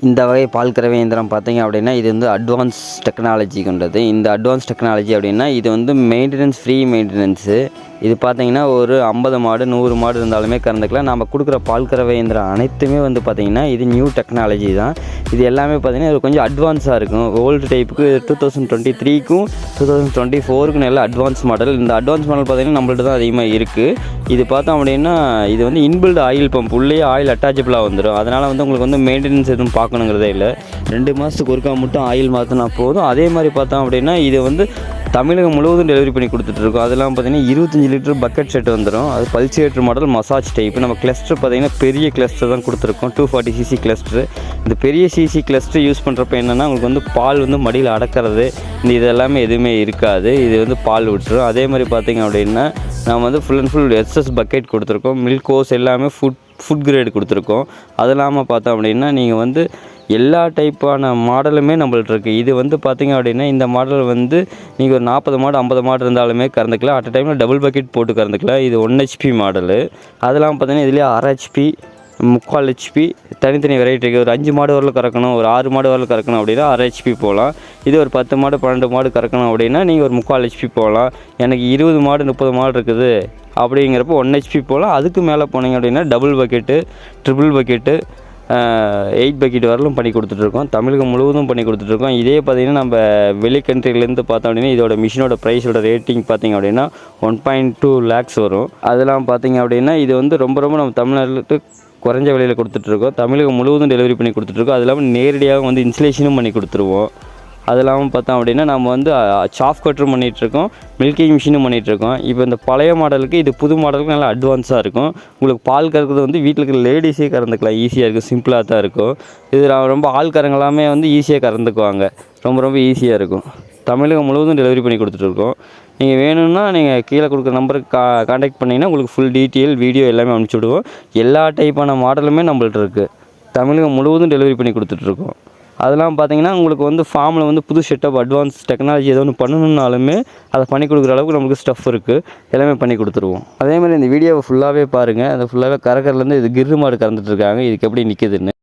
இந்த வகை பால் கறவை இயந்திரம் பார்த்தீங்க அப்படின்னா இது வந்து அட்வான்ஸ் டெக்னாலஜி கொண்டது. இந்த அட்வான்ஸ் டெக்னாலஜி அப்படின்னா இது வந்து மெயின்டெனன்ஸ் ஃப்ரீ மெயின்டெனன்ஸு. இது பார்த்தீங்கன்னா ஒரு 50 மாடு 100 மாடு இருந்தாலுமே கறந்துக்கலாம். நம்ம கொடுக்குற பால் கறவை இயந்திரம் அனைத்துமே வந்து பார்த்திங்கன்னா இது நியூ டெக்னாலஜி தான். இது எல்லாமே பார்த்திங்கன்னா இது கொஞ்சம் அட்வான்ஸாக இருக்கும். ஓல்டு டைப்புக்கு 2023க்கும் 2024க்கும் நல்ல அட்வான்ஸ் மாடல். இந்த அட்வான்ஸ் மாடல் பார்த்திங்கன்னா நம்மள்ட்ட தான் அதிகமாக இருக்குது. இது பார்த்தோம் அப்படின்னா இது வந்து இன்பில்ட் ஆயில் பம்ப் உள்ளே ஆயில் அட்டாச்சபிளாக வந்துடும். அதனால் வந்து உங்களுக்கு வந்து மெயின்டெனன்ஸ் எதுவும் பார்க்கணுங்கிறதே இல்லை. 2 மாதத்துக்கு ஒருக்கா மட்டும் ஆயில் மாற்றினா போதும். அதே மாதிரி பார்த்தோம் அப்படின்னா இது வந்து தமிழகம் முழுவதும் டெலிவரி பண்ணி கொடுத்துட்ருக்கோம். அதெல்லாம் பார்த்திங்கன்னா 25 லிட்டர் பக்கெட் செட் வந்துடும். அது பல்சியேட்டர் மாடல் மசாஜ் டைப்பு. நம்ம கிளஸ்டர் பார்த்திங்கன்னா பெரிய கிளஸ்டர் தான் கொடுத்துருக்கோம். 240 சிசி கிளஸ்டர். இந்த பெரிய சிசி கிளஸ்டர் யூஸ் பண்ணுறப்ப என்னென்னா உங்களுக்கு வந்து பால் வந்து மடியில் அடக்கிறது இது எல்லாமே எதுவுமே இருக்காது. இது வந்து பால் விட்டுரும். அதே மாதிரி பார்த்திங்க அப்படின்னா நம்ம வந்து full and full SS bucket கொடுத்துருக்கோம். மில்க் கோஸ் எல்லாமே ஃபுட் கிரேடு கொடுத்துருக்கோம். அது இல்லாமல் பார்த்தோம் அப்படின்னா நீங்கள் வந்து எல்லா டைப்பான மாடலுமே நம்மள்ட்ட இருக்குது. இது வந்து பார்த்திங்க அப்படின்னா இந்த மாடல் வந்து நீங்கள் ஒரு 40 மாடு 50 மாடு இருந்தாலுமே கறந்துக்கலாம். அட் டைமில் டபுள் பக்கெட் போட்டு கறந்துக்கலாம். இது 1 HP மாடலு. அதெல்லாம் பார்த்திங்கன்னா இதுலேயே 1/2 HP 3/4 HP தனித்தனி வெரைட்டி இருக்குது. ஒரு 5 மாடு வரல கறக்கணும், ஒரு 6 மாடு வரல கறக்கணும் அப்படின்னா 1/2 HP போகலாம். இது ஒரு 10 மாடு 12 மாடு கறக்கணும் அப்படின்னா நீங்கள் ஒரு 3/4 HP போகலாம். எனக்கு 20 மாடு 30 மாடு இருக்குது அப்படிங்கிறப்போ 1 HP போகலாம். அதுக்கு மேலே போனீங்க அப்படின்னா double bucket triple bucket 8 bucket வரலும் பண்ணி கொடுத்துட்ருக்கோம். தமிழகம் முழுவதும் பண்ணி கொடுத்துட்ருக்கோம். இதே பார்த்திங்கன்னா நம்ம வெளி கண்ட்ரிலேருந்து பார்த்தோம் அப்படின்னா இதோட மிஷினோட ப்ரைஸோட ரேட்டிங் பார்த்திங்க அப்படின்னா 1.2 lakhs வரும். அதெல்லாம் பார்த்திங்க அப்படின்னா இது வந்து ரொம்ப நம்ம தமிழ்நாட்டுக்கு குறைஞ்ச விலையில் கொடுத்துட்ருக்கோம். தமிழகம் முழுவதும் டெலிவரி பண்ணி கொடுத்துட்ருக்கோம். அது இல்லாமல் நேரடியாக வந்து இன்ஸ்டலேஷனும் பண்ணி கொடுத்துருவோம். அது இல்லாமல் பார்த்தோம் அப்படின்னா நம்ம வந்து சாஃப் கட்டரும் பண்ணிகிட்ருக்கோம், மில்கிங் மிஷினும் பண்ணிகிட்ருக்கோம். இப்போ இந்த பழைய மாடலுக்கு இது புது மாடலுக்கு நல்லா அட்வான்ஸாக இருக்கும். உங்களுக்கு பால் கறக்கிறது வந்து வீட்டில் இருக்கிற லேடிஸே கறந்துக்கலாம். ஈஸியாக இருக்கும், சிம்பிளாக தான் இருக்கும். இது ரொம்ப ஆள்காரங்க எல்லாமே வந்து ஈஸியாக கறந்துக்குவாங்க. ரொம்ப ஈஸியாக இருக்கும். தமிழகம் முழுவதும் டெலிவரி பண்ணி கொடுத்துட்ருக்கோம். நீங்கள் வேணும்னா நீங்கள் கீழே கொடுக்குற நம்பருக்கு கான்டாக்ட் பண்ணிங்கன்னா உங்களுக்கு ஃபுல் டீட்டெயில் வீடியோ எல்லாமே அனுப்பிச்சி விடுவோம். எல்லா டைப்பான மாடலுமே நம்மள்ட்ட இருக்குது. தமிழகம் முழுவதும் டெலிவரி பண்ணி கொடுத்துட்ருக்கோம். அதெல்லாம் பார்த்தீங்கன்னா உங்களுக்கு வந்து ஃபார்மில் வந்து புது செட்டப் அட்வான்ஸ் டெக்னாலஜி ஏதோ ஒன்று பண்ணணுன்னாலுமே அதை பண்ணி கொடுக்குற அளவுக்கு நமக்கு ஸ்டஃப் இருக்குது. எல்லாமே பண்ணி கொடுத்துருவோம். அதே மாதிரி இந்த வீடியோவை ஃபுல்லாகவே பாருங்கள். அந்த ஃபுல்லாகவே கறக்கறதுலேருந்து இது கிர்ரு மாடு கறந்துட்டுருக்காங்க. இதுக்கு எப்படி நிற்கிதுன்னு